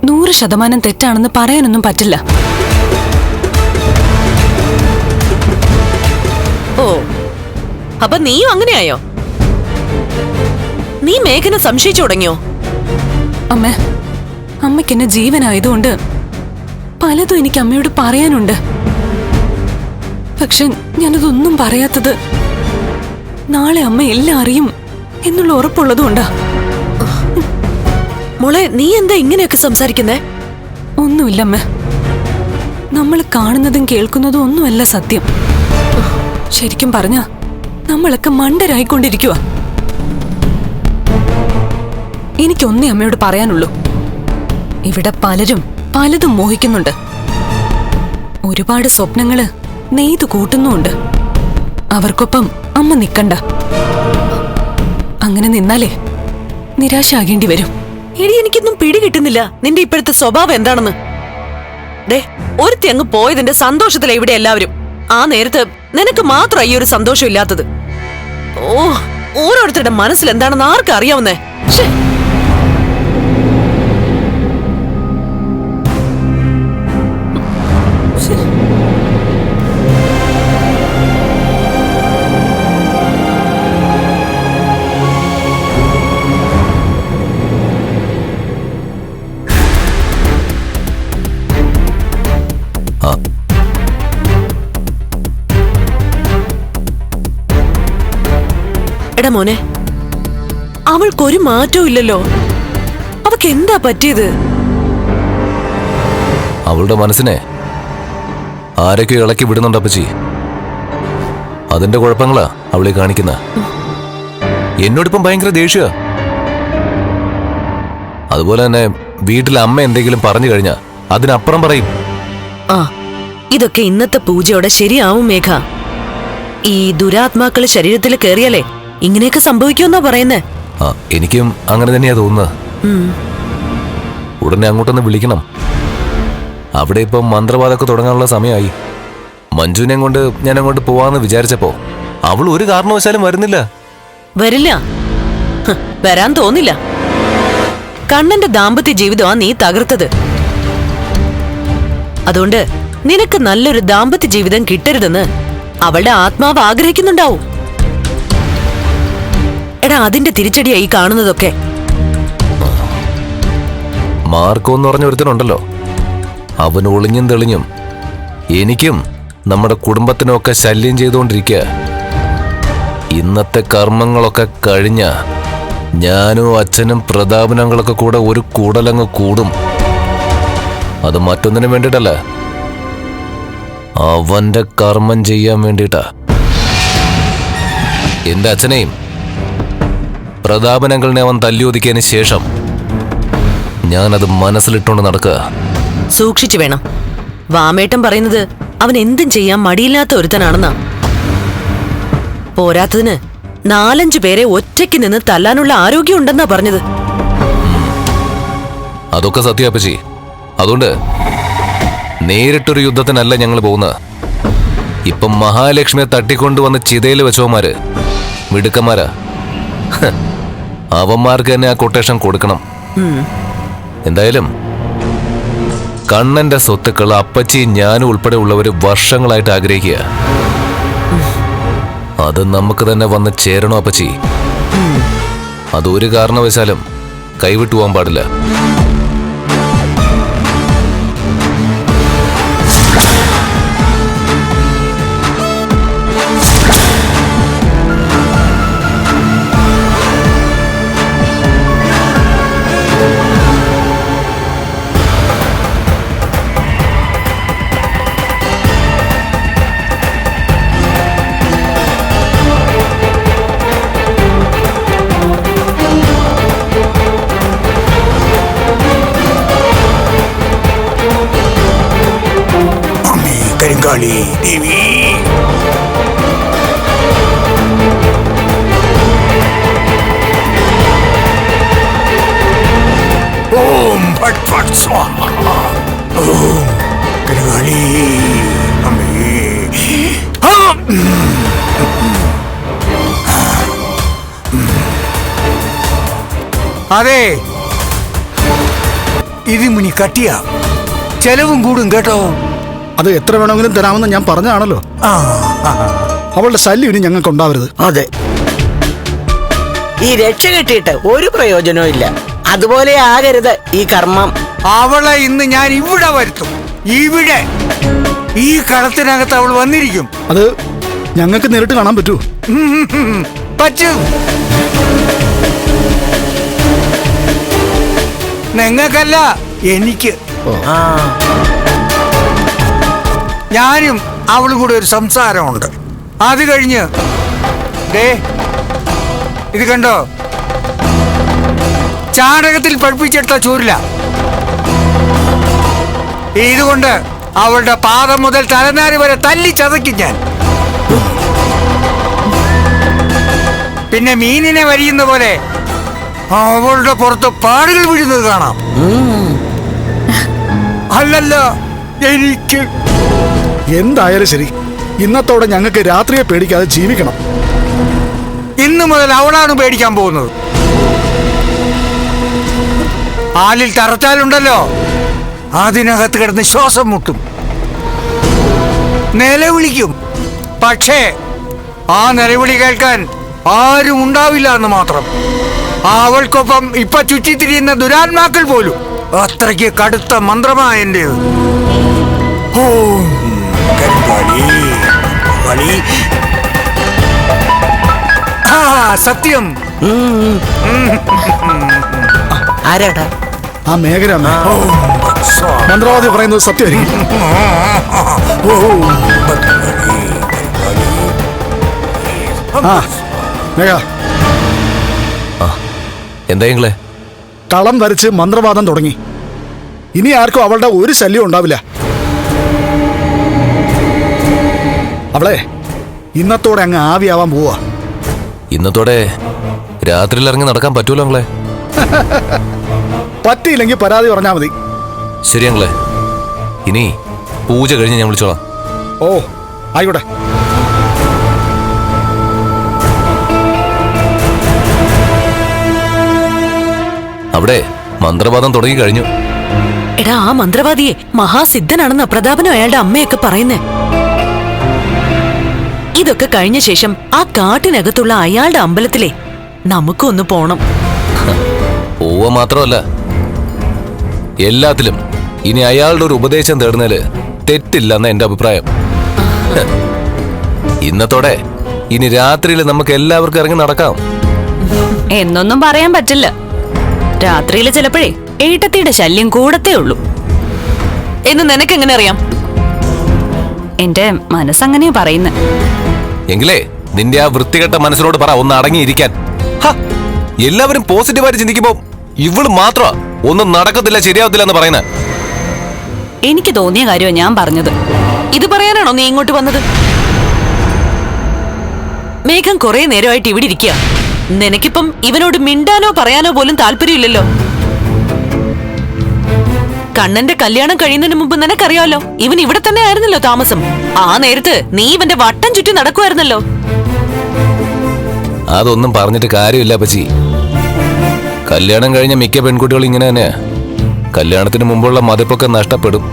100% തെറ്റാണെന്ന് പറയാനൊന്നും പറ്റില്ല. ഓ, അപ്പൊ നീയും അങ്ങനെയായോ? നീ മേഘനെ സംശയിച്ചു തുടങ്ങിയോ? അമ്മേ, അമ്മയ്ക്ക് എന്നെ ജീവനായതുകൊണ്ട് പലതും എനിക്ക് അമ്മയോട് പറയാനുണ്ട്. പക്ഷെ ഞാനതൊന്നും പറയാത്തത് നാളെ അമ്മ എല്ലാം അറിയും എന്നുള്ള ഉറപ്പുള്ളതുകൊണ്ടാ. മോളെ, നീ എന്താ ഇങ്ങനെയൊക്കെ സംസാരിക്കുന്നേ? ഒന്നുമില്ലമ്മേ, നമ്മൾ കാണുന്നതും കേൾക്കുന്നതും ഒന്നുമല്ല സത്യം. ശരിക്കും പറഞ്ഞ നമ്മളൊക്കെ മണ്ടരായിക്കൊണ്ടിരിക്കുക. എനിക്കൊന്നേ അമ്മയോട് പറയാനുള്ളൂ. ഇവിടെ പലരും പലതും മോഹിക്കുന്നുണ്ട്. ഒരുപാട് സ്വപ്നങ്ങള് നെയ്തു കൂട്ടുന്നുമുണ്ട്. അവർക്കൊപ്പം അമ്മ നിക്കണ്ട. അങ്ങനെ നിന്നാലേ നിരാശാകേണ്ടി വരും. എടി, എനിക്കൊന്നും പിടി കിട്ടുന്നില്ല നിന്റെ ഇപ്പോഴത്തെ സ്വഭാവം എന്താണെന്ന്. ദേ, ഒരുത്തി അങ്ങ് പോയതിന്റെ സന്തോഷത്തിലാ ഇവിടെ എല്ലാവരും. ആ നേരത്ത് നിനക്ക് മാത്രം ഈ ഒരു സന്തോഷം ഇല്ലാത്തത്. ഓ, ഓരോരുത്തരുടെ മനസ്സിൽ എന്താണെന്ന് ആർക്കും അറിയാവുന്നേ. എടാ മോനെ, അവൾക്കൊരു മാറ്റവും ഇല്ലല്ലോ. അവൾക്ക് എന്താ പറ്റിയത്? അവളുടെ മനസ്സിനെ ആരൊക്കെ ഇളക്കി വിടുന്നുണ്ട് അപ്പച്ചി. അതിന്റെ കുഴപ്പങ്ങളാ അവളെ കാണിക്കുന്ന. എന്നോടിപ്പം ഭയങ്കര ദേഷ്യ. അതുപോലെ തന്നെ വീട്ടിലെ അമ്മ എന്തെങ്കിലും പറഞ്ഞു കഴിഞ്ഞാ അതിനപ്പുറം പറയും. ആ, ഇതൊക്കെ ഇന്നത്തെ പൂജയോടെ ശരിയാവും മേഘ. ഈ ദുരാത്മാക്കള് ശരീരത്തിൽ കയറിയാലേ ഇങ്ങനെയൊക്കെ സംഭവിക്കുമെന്നാ പറയുന്നേ. ആ, എനിക്കും അങ്ങനെ തന്നെയാ തോന്നുന്നത്. ഉടനെ അങ്ങോട്ടൊന്ന് വിളിക്കണം. അവിടെ ഇപ്പം മന്ത്രവാദമൊക്കെ തുടങ്ങാനുള്ള സമയമായി. മഞ്ജുവിനെ കൊണ്ട് ഞാൻ അങ്ങോട്ട് പോവാന്ന് വിചാരിച്ചപ്പോ അവൾ ഒരു കാരണവശാലും വരുന്നില്ല. വരില്ല, വരാൻ തോന്നില്ല. കണ്ണന്റെ ദാമ്പത്യ ജീവിതമാ നീ തകർത്തത്. അതുകൊണ്ട് നിനക്ക് നല്ലൊരു ദാമ്പത്യ ജീവിതം കിട്ടരുതെന്ന് അവളുടെ ആത്മാവ് ആഗ്രഹിക്കുന്നുണ്ടാവും. എടാ, അതിന്റെ തിരിച്ചടിയായി കാണുന്നതൊക്കെ. മാർക്കോ എന്ന് പറഞ്ഞ ഒരുത്തനുണ്ടല്ലോ, അവൻ ഒളിഞ്ഞും തെളിഞ്ഞും എനിക്കും നമ്മുടെ കുടുംബത്തിനൊക്കെ ശല്യം ചെയ്തുകൊണ്ടിരിക്കുക. ഇന്നത്തെ കർമ്മങ്ങളൊക്കെ കഴിഞ്ഞ ഞാനും അച്ഛനും പ്രതാപനങ്ങളൊക്കെ കൂടെ ഒരു കൂടലങ്ങ് കൂടും. അത് മറ്റൊന്നിനും വേണ്ടിയിട്ടല്ല, അവന്റെ കർമ്മം ചെയ്യാൻ വേണ്ടിയിട്ടാ. എന്റെ അച്ഛനെയും പ്രതാപനങ്ങളിനെ അവൻ തല്ലിയൊതുക്കിയതിന് ശേഷം ഞാനത് മനസ്സിലിട്ടുകൊണ്ട് നടക്കുക. സൂക്ഷിച്ചു വേണം. വാമേട്ടൻ പറയുന്നത് അവൻ എന്തും ചെയ്യാൻ മടിയില്ലാത്ത ഒരുത്തനാണെന്നാ. പോരാത്തതിന് 4-5 പേരെ ഒറ്റയ്ക്ക് നിന്ന് തല്ലാനുള്ള ആരോഗ്യം ഉണ്ടെന്നാ പറഞ്ഞത്. അതൊക്കെ സത്യാപ്പച്ചി. അതുകൊണ്ട് നേരിട്ടൊരു യുദ്ധത്തിനല്ല ഞങ്ങൾ പോകുന്നത്. ഇപ്പം മഹാലക്ഷ്മിയെ തട്ടിക്കൊണ്ടുവന്ന് ചിതയിൽ വെച്ചവന്മാര് മിടുക്കന്മാരാ. അവന്മാർക്ക് തന്നെ ആ കൊട്ടേഷൻ കൊടുക്കണം. എന്തായാലും കണ്ണന്റെ സ്വത്തുക്കൾ അപ്പച്ചി ഞാനും ഉൾപ്പെടെ ഉള്ളവര് വർഷങ്ങളായിട്ട് ആഗ്രഹിക്കുക. അത് നമുക്ക് തന്നെ വന്ന് ചേരണോ അപ്പച്ചി? അതൊരു കാരണവശാലും കൈവിട്ടു പോകാൻ പാടില്ല. കരിങ്കാളി ദേവി, ഓം ഭട്ട് ഭട്ട് സ്വാഹ. ഓം കരിങ്കാളി അമ്മേ. അതെ, ഇത് മുനി കട്ടിയ ചെലവും കൂടും കേട്ടോ. അത് എത്ര വേണമെങ്കിലും തരാമെന്ന് ഞാൻ പറഞ്ഞാണല്ലോ. അവളുടെ ശല്യം ഇനി ഞങ്ങൾക്ക് ഉണ്ടാവരുത്. അതെ, ഈ രക്ഷ കെട്ടിയിട്ട് ഒരു പ്രയോജനവും ഇല്ല. അതുപോലെ ആകരുത് ഈ കർമ്മം. അവളെ ഇന്ന് ഞാൻ ഇവിടെ വരുത്തും. ഇവിടെ ഈ കളത്തിനകത്ത് അവൾ വന്നിരിക്കും. അത് ഞങ്ങൾക്ക് നേരിട്ട് കാണാൻ പറ്റൂ? പറ്റും. നിങ്ങൾക്കല്ല, എനിക്ക്. ഞാനും അവളും കൂടെ ഒരു സംസാരമുണ്ട്. അത് കഴിഞ്ഞ് ഇത് കണ്ടോ, ചാണകത്തിൽ പഠിപ്പിച്ചെടുത്ത ചൂരില്ല. ഇതുകൊണ്ട് അവളുടെ പാദം മുതൽ തലനാരി വരെ തല്ലി ചതയ്ക്കും ഞാൻ. പിന്നെ മീനിനെ വരിയുന്ന പോലെ അവളുടെ പുറത്ത് പാടുകൾ വീഴുന്നത് കാണാം. അല്ലല്ല, എനിക്ക് എന്തായാലും ശരി, ഇന്നത്തോടെ ഞങ്ങൾക്ക് രാത്രിയെ പേടിക്കാതെ ജീവിക്കണം. ഇന്നു മുതൽ അവളാണ് പേടിക്കാൻ പോകുന്നത്. ആലിൽ തറച്ചാലുണ്ടല്ലോ, അതിനകത്ത് കിടന്ന് ശ്വാസം മുട്ടും, നിലവിളിക്കും. പക്ഷേ ആ നിലവിളി കേൾക്കാൻ ആരും ഉണ്ടാവില്ല എന്ന് മാത്രം. അവൾക്കൊപ്പം ഇപ്പൊ ചുറ്റിത്തിരിയുന്ന ദുരാത്മാക്കൾ പോലും. അത്രയ്ക്ക് കടുത്ത മന്ത്രമായ എന്റേത്. സത്യം. ആരാടാ? ആ മേഘരാമ. മന്ത്രവാദി പറയുന്നത് സത്യമായിരിക്കും. മേഘ, എന്താ കളം വരച്ച് മന്ത്രവാദം തുടങ്ങി. ഇനി ആർക്കും അവളുടെ ഒരു ശല്യം ഉണ്ടാവില്ല. അവളെ ഇന്നത്തോടെ അങ്ങ് ആവിയാവാൻ പോവാ. ഇന്നത്തോടെ രാത്രിയിൽ ഇറങ്ങി നടക്കാൻ പറ്റൂലോ അങ്ങളെ? പറ്റിയില്ലെങ്കിൽ പരാതി പറഞ്ഞാൽ മതി. ശരി അങ്ങളെ, ഇനി പൂജ കഴിഞ്ഞ് ഞാൻ വിളിച്ചോളാം. ഓ ആയിക്കോട്ടെ. അവിടെ മന്ത്രവാദം തുടങ്ങി കഴിഞ്ഞു. എടാ, ആ മന്ത്രവാദിയെ മഹാസിദ്ധനാണെന്ന പ്രതാപനും അയാളുടെ അമ്മയൊക്കെ പറയുന്നേ. ഇതൊക്കെ കഴിഞ്ഞ ശേഷം ആ കാട്ടിനകത്തുള്ള അയാളുടെ അമ്പലത്തിലെ നമുക്കൊന്ന് പോണം. പോവുക മാത്രമല്ല, എല്ലാത്തിലും ഇനി അയാളുടെ ഒരു ഉപദേശം തേടുന്നതില് തെറ്റില്ലെന്ന എന്റെ അഭിപ്രായം. ഇന്നത്തോടെ ഇനി രാത്രിയിൽ നമുക്ക് എല്ലാവർക്കും ഇറങ്ങി നടക്കാം. എന്നൊന്നും പറയാൻ പറ്റില്ല. രാത്രിയിൽ ചിലപ്പോഴേ ഏട്ടത്തിയുടെ ശല്യം കൂടത്തേ ഉള്ളൂ. എന്ന് നിനക്കെങ്ങനെ അറിയാം? എന്റെ മനസ്സങ്ങനെയാ പറയുന്നത്. എങ്കിലേ നിന്റെ ആ വൃത്തികെട്ട മനസ്സിനോട് പറ ഒന്ന് അടങ്ങിയിരിക്കാൻ. എല്ലാവരും പോസിറ്റീവായിട്ട് ചിന്തിക്കുമ്പോ ഇവള് മാത്രമാ ഒന്നും നടക്കത്തില്ല, ശരിയാവത്തില്ല എന്ന് പറയുന്നത്. എനിക്ക് തോന്നിയ കാര്യമാണ് ഞാൻ പറഞ്ഞത്. ഇത് പറയാനാണോ നീ ഇങ്ങോട്ട് വന്നത്? മേഘം കുറെ നേരമായിട്ട് ഇവിടെ ഇരിക്കുക. നിനക്കിപ്പം ഇവനോട് മിണ്ടാനോ പറയാനോ പോലും താല്പര്യമില്ലല്ലോ. കണ്ണന്റെ കല്യാണം കഴിയുന്നതിന് മുമ്പ് നിനക്കറിയാലോ, ഇവൻ ഇവിടെ തന്നെ ആയിരുന്നല്ലോ താമസം. ആ നേരത്ത് നീ ഇവന്റെ വട്ടം ചുറ്റി നടക്കുമായിരുന്നല്ലോ. അതൊന്നും പറഞ്ഞിട്ട് കാര്യമില്ല പച്ചി. കല്യാണം കഴിഞ്ഞ മിക്ക പെൺകുട്ടികൾ ഇങ്ങനെ തന്നെ. കല്യാണത്തിന് മുമ്പുള്ള മതിപ്പൊക്കെ നഷ്ടപ്പെടും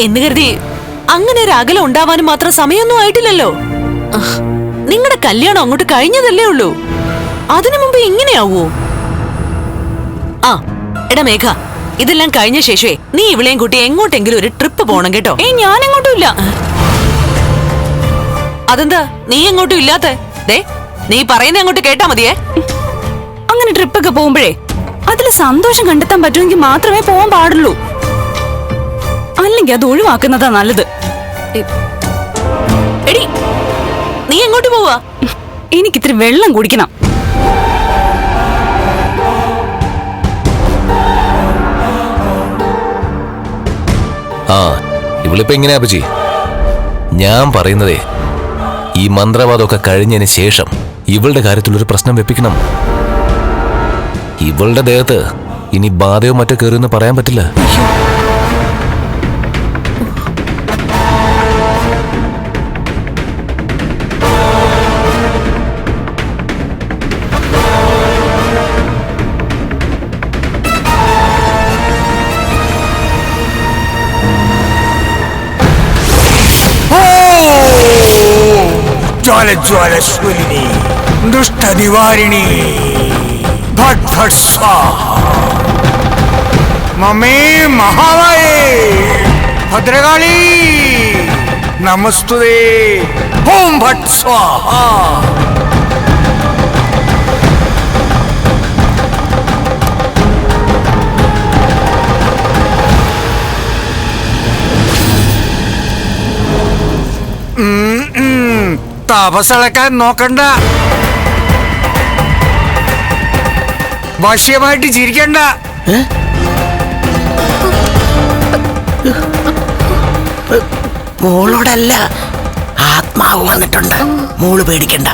എന്ന് കരുതി അങ്ങനെ ഒരു അകലം ഉണ്ടാവാനും മാത്രം സമയമൊന്നും ആയിട്ടില്ലല്ലോ. നിങ്ങളുടെ കല്യാണം അങ്ങോട്ട് കഴിഞ്ഞതല്ലേ ഉള്ളൂ. അതിനു മുമ്പ് ഇങ്ങനെയാവോ? ആ എടാ മേഘ, ഇതെല്ലാം കഴിഞ്ഞ ശേഷമേ നീ ഇവിളെയും കൂട്ടി എങ്ങോട്ടെങ്കിലും ഒരു ട്രിപ്പ് പോണം കേട്ടോ. ഞാൻ എങ്ങോട്ടും ഇല്ല. അതെന്താ നീ എങ്ങോട്ടും ഇല്ലാത്ത? ദേ നീ പറയുന്ന അങ്ങോട്ട് കേട്ടാ മതിയേ. അങ്ങനെ ട്രിപ്പൊക്കെ പോകുമ്പോഴേ അതിൽ സന്തോഷം കണ്ടെത്താൻ പറ്റുമെങ്കിൽ മാത്രമേ പോകാൻ പാടുള്ളൂ. അല്ലെങ്കിൽ അത് ഒഴിവാക്കുന്നതാ നല്ലത്. എടി നീ എങ്ങോട്ട് പോവാ? എനിക്കിത്തിരി വെള്ളം കുടിക്കണം. ആ ഇവളിപ്പോ എങ്ങനെയാ അപ്പച്ചി? ഞാൻ പറയുന്നതേ, ഈ മന്ത്രവാദമൊക്കെ കഴിഞ്ഞതിന് ശേഷം ഇവളുടെ കാര്യത്തിലൊരു പ്രശ്നം വെപ്പിക്കണം. ഇവളുടെ ദേഹത്ത് ഇനി ബാധയോ മറ്റോ കയറിയെന്ന് പറയാൻ പറ്റില്ല. ജ്വാലജ്വാലസ്വലിനി ദുഷ്ടനിവാരിണി ഭട്ട് ഭട്ട് സ്വാഹ. മമേ മഹാമായേ ഭദ്രകാളി നമസ്തുതേ. ഓം ഭട്ട് സ്വാഹ. താപസളക്കാൻ നോക്കണ്ട, വശ്യമായിട്ട് ചിരിക്കണ്ട. മോളോടല്ല, ആത്മാവ് വന്നിട്ടുണ്ട്. മോള് പേടിക്കണ്ട.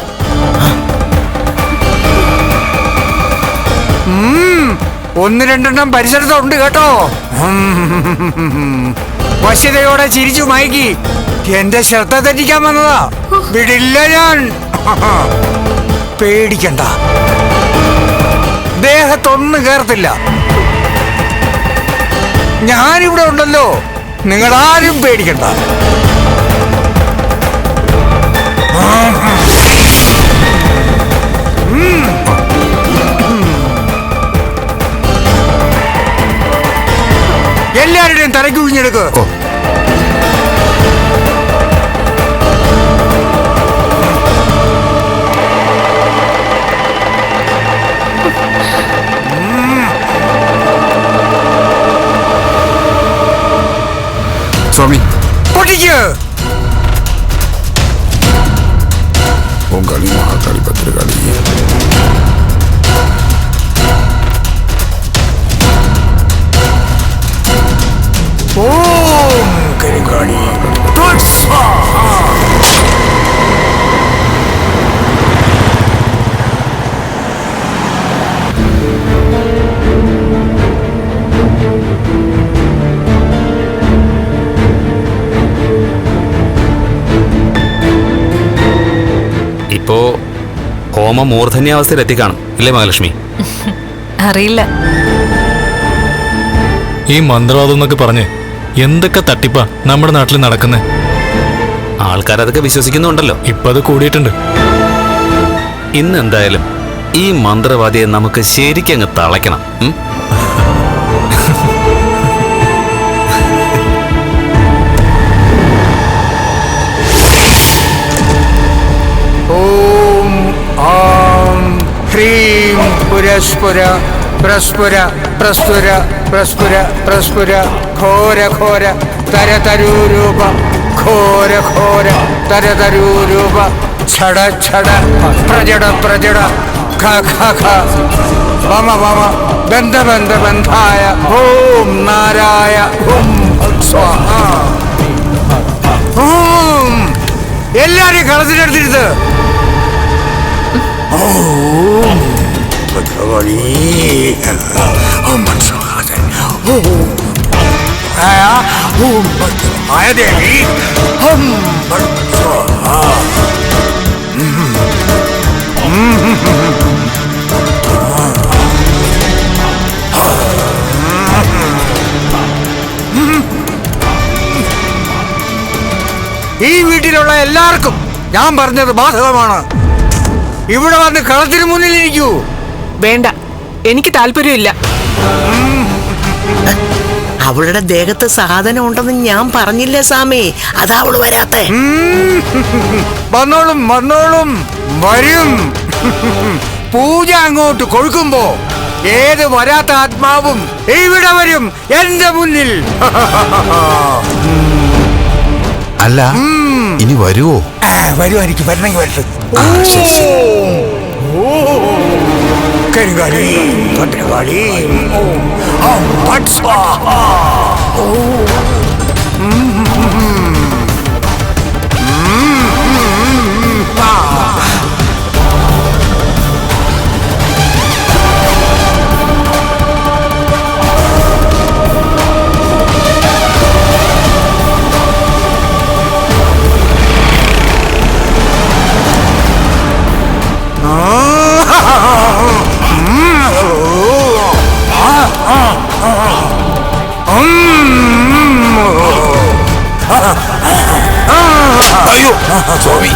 ഒന്ന് രണ്ടെണ്ണം പരിസരത്തുണ്ട് കേട്ടോ. വശ്യതയോടെ ചിരിച്ചു മയക്കി എന്റെ ശ്രദ്ധ തെറ്റിക്കാൻ വന്നതാ. വിടില്ല ഞാൻ. പേടിക്കണ്ട, ദേഹത്തൊന്നും കേർത്തില്ല. ഞാനിവിടെ ഉണ്ടല്ലോ, നിങ്ങളാരും പേടിക്കണ്ട. എല്ലാവരുടെയും തലയ്ക്ക് കുഞ്ഞെടുക്ക്. സ്വാമി പൊട്ടിക്ക്. ഓം കാളി മഹാകാളി ഭദ്രകാളി. ഓം കരികാളി സ്വാഹ. ഇപ്പോ ഹോമം മൂർധന്യാവസ്ഥയിൽ എത്തിക്കാണും ഇല്ലേ മഹാലക്ഷ്മി? അറിയില്ല. ഈ മന്ത്രവാദം എന്നൊക്കെ പറഞ്ഞ് എന്തൊക്കെ തട്ടിപ്പാ നമ്മുടെ നാട്ടിൽ നടക്കുന്നത്. ആൾക്കാരതൊക്കെ വിശ്വസിക്കുന്നുണ്ടല്ലോ. ഇപ്പൊ അത് കൂടിയിട്ടുണ്ട്. ഇന്ന് എന്തായാലും ഈ മന്ത്രവാദിയെ നമുക്ക് ശരിക്കങ്ങ് തളയ്ക്കണം. ഓം ആം ഹ്രീം പുരസ്പുര പ്രസ്പുര പ്രസ്പുര പ്രസ്പുര പ്രസ്പുര ഘോര ഘോര തരതരൂരൂപ ഘോര ഘോര തരതരൂരൂപ ഛട ഛട പ്രജട പ്രജട ഖ ഖ ഖ വമ വമ ബന്ധ ബന്ധ ബന്ധായ ഓം നാരായ ഓം സ്വാഹ. ഓം എല്ലാരെയും കളത്തിലെടുത്തിരുത്ത്. ഓം ഭഗവതി ഓം ഭഗവതി ഓം ഭഗവായ ദേവി ഓം ഭഗവാ. ഈ വീട്ടിലുള്ള എല്ലാവർക്കും ഞാൻ പറഞ്ഞത് ബാധകമാണ്. ഇവിടെ വന്ന് കളത്തിന് മുന്നിൽ ഇരിക്കൂ. വേണ്ട, എനിക്ക് താല്പര്യമില്ല. അവളുടെ ദേഹത്ത് സാധനം ഉണ്ടെന്ന് ഞാൻ പറഞ്ഞില്ലേ സ്വാമി, അതാ അവള് വരാത്തെ. വന്നോളും വന്നോളും വരും. പൂജ അങ്ങോട്ട് കൊടുക്കുമ്പോ ഏത് വരാത്ത ആത്മാവും ഇവിടെ വരും എന്റെ മുന്നിൽ. അല്ല ഇനി വരുവോ? വരുമായിരിക്കും, വരണമെങ്കിൽ വരട്ടെ. കരിങ്കാളി, ഭദ്രകാളി, അയ്യോ സ്വാമി.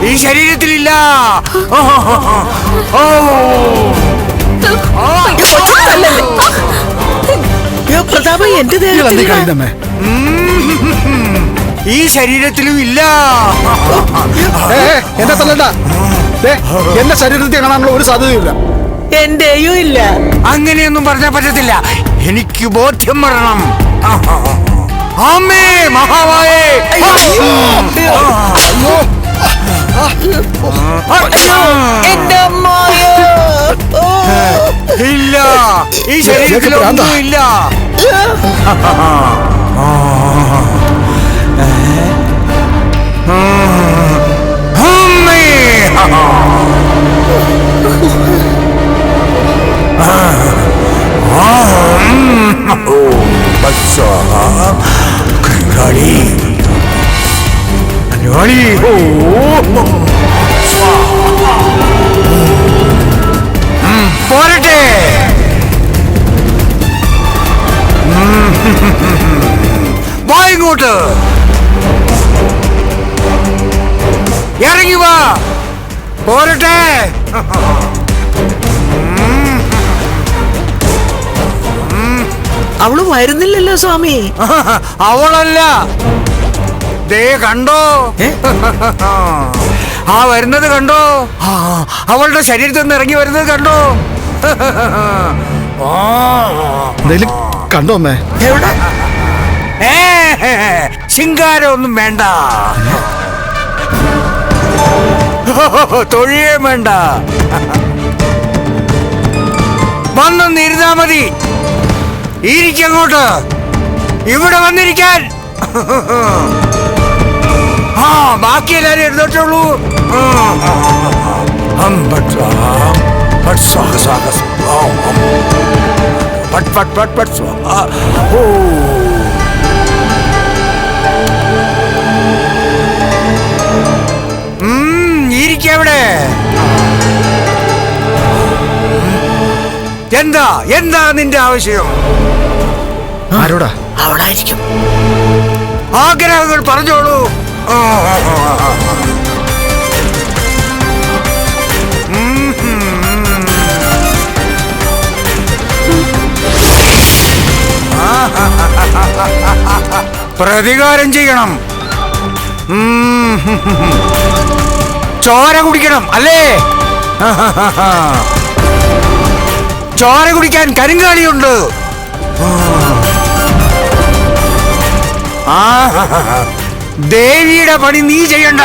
ഈ ശരീരത്തിലില്ല. പ്രതാപ എന്റെ ദേഹത്തിലില്ല. ഈ ശരീരത്തിലും ഇല്ല. എന്നെ തല്ലണ്ട. എന്റെ ശരീരത്തിൽ കാണാനുള്ള ഒരു സാധ്യതയില്ല. എന്റെയും ഇല്ല. അങ്ങനെയൊന്നും പറഞ്ഞാൽ പറ്റത്തില്ല. എനിക്ക് ബോധ്യം വരണം. അമ്മേ മഹാവായേ. ഇല്ല, ഈ ശരീരത്തിലൊന്നും ഇല്ല. അമ്മേ. കരിങ്കാളി, അനുവാളി. പോരട്ടെ. വാ ഇങ്ങോട്ട്, ഇറങ്ങി വാ. പോരട്ടെ. അവള് വരുന്നില്ലല്ലോ സ്വാമി. അവളല്ല, ദേ കണ്ടോ? ആ വരുന്നത് കണ്ടോ? അവളുടെ ശരീരത്തിൽ നിന്ന് ഇറങ്ങി വരുന്നത് കണ്ടോ? കണ്ടോ അമ്മേ? എവിടെ? ശിങ്കാരം ഒന്നും വേണ്ട, തൊഴിയേ വേണ്ട. വന്നൊന്നിരുന്നാ മതി. ഇരിക്കങ്ങോട്ട്, ഇവിടെ വന്നിരിക്കാൻ. ആ ബാക്കി എല്ലാരും എഴുന്നേറ്റുള്ളൂ. ഇരിക്കവിടെ. എന്താ എന്താ നിന്റെ ആവശ്യം? ആരോടാ? അവളായിരിക്കും. ആഗ്രഹങ്ങൾ പറഞ്ഞോളൂ. പ്രതികാരം ചെയ്യണം. ചോര കുടിക്കണം അല്ലേ? ചോര കുടിക്കാൻ കരിങ്കാളിയുണ്ട്. ദേവിയുടെ പണി നീ ചെയ്യണ്ട.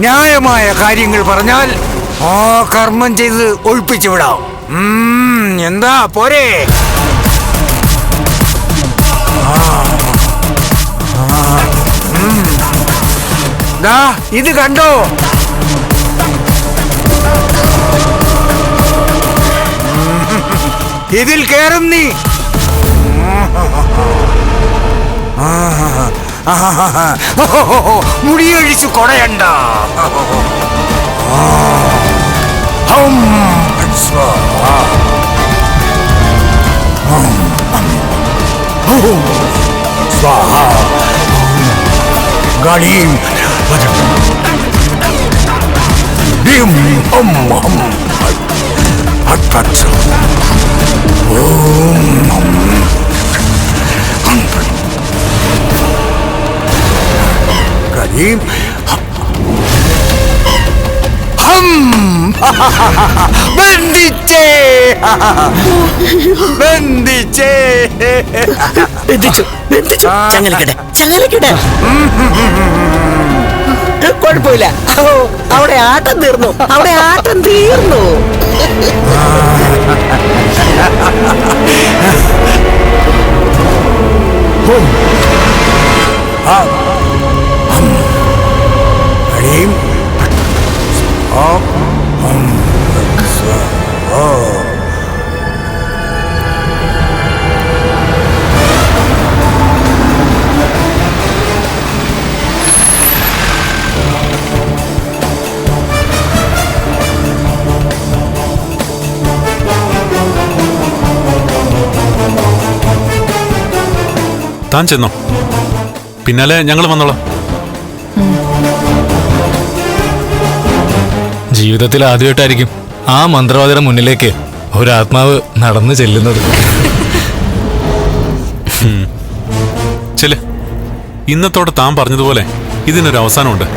ന്യായമായ കാര്യങ്ങൾ പറഞ്ഞാൽ ആ കർമ്മം ചെയ്ത് ഒഴിപ്പിച്ചു വിടാം. എന്താ പോരെ? ഇത് കണ്ടോ? ഇതിൽ കേറും നീ. മുടിയൊഴിച്ചു കൊടയണ്ട. ഗണീം ഗണീം ബന്ധിച്ചേ ബന്ധിച്ചേ ബന്ധിച്ചു ബന്ധിച്ചു. ചങ്ങലക്കിടെ ചങ്ങലക്കിടെ. കുഴപ്പമില്ല. അവിടെ ആട്ടം തീർന്നു. അവിടെ ആട്ടം തീർന്നു. താൻ ചെന്നോ, പിന്നാലെ ഞങ്ങൾ വന്നോളാം. ജീവിതത്തിൽ ആദ്യമായിട്ടായിരിക്കും ആ മന്ത്രവാദിയുടെ മുന്നിലേക്ക് ഒരാത്മാവ് നടന്നു ചെല്ലുന്നത്. ചെല്. ഇന്നത്തോടെ താൻ പറഞ്ഞതുപോലെ ഇതിനൊരു അവസാനമുണ്ട്.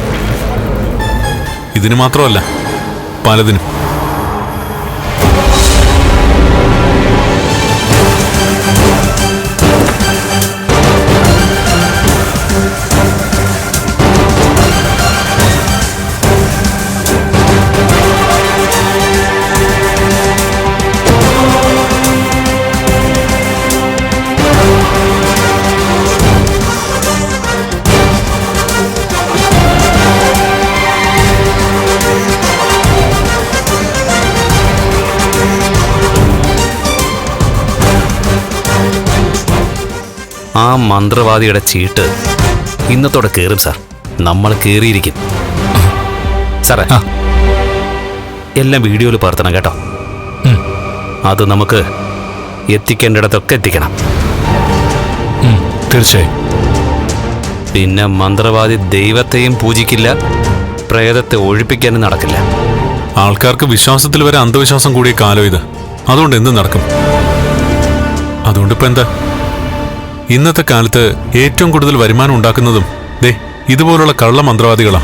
ഇതിന് മാത്രമല്ല, പലതിനും. ആ മന്ത്രവാദിയുടെ ചീട്ട് ഇന്നത്തോടെ കയറും സാർ. നമ്മൾ കയറിയിരിക്കും സാറേ. എല്ലാം വീഡിയോയിൽ പകർത്തണം കേട്ടോ. അത് നമുക്ക് എത്തിക്കേണ്ടിടത്തൊക്കെ എത്തിക്കണം. തീർച്ചയായും. പിന്നെ മന്ത്രവാദി ദൈവത്തെയും പൂജിക്കില്ല, പ്രേതത്തെ ഒഴിപ്പിക്കാനും നടക്കില്ല. ആൾക്കാർക്ക് വിശ്വാസത്തിൽ വരെ അന്ധവിശ്വാസം കൂടിയ കാലം ഇത്. അതുകൊണ്ട് എന്ത് നടക്കും? അതുകൊണ്ടിപ്പോ എന്താ, ഇന്നത്തെ കാലത്ത് ഏറ്റവും കൂടുതൽ വരുമാനം ഉണ്ടാക്കുന്നതും ദേ ഇതുപോലുള്ള കള്ള മന്ത്രവാദികളാ.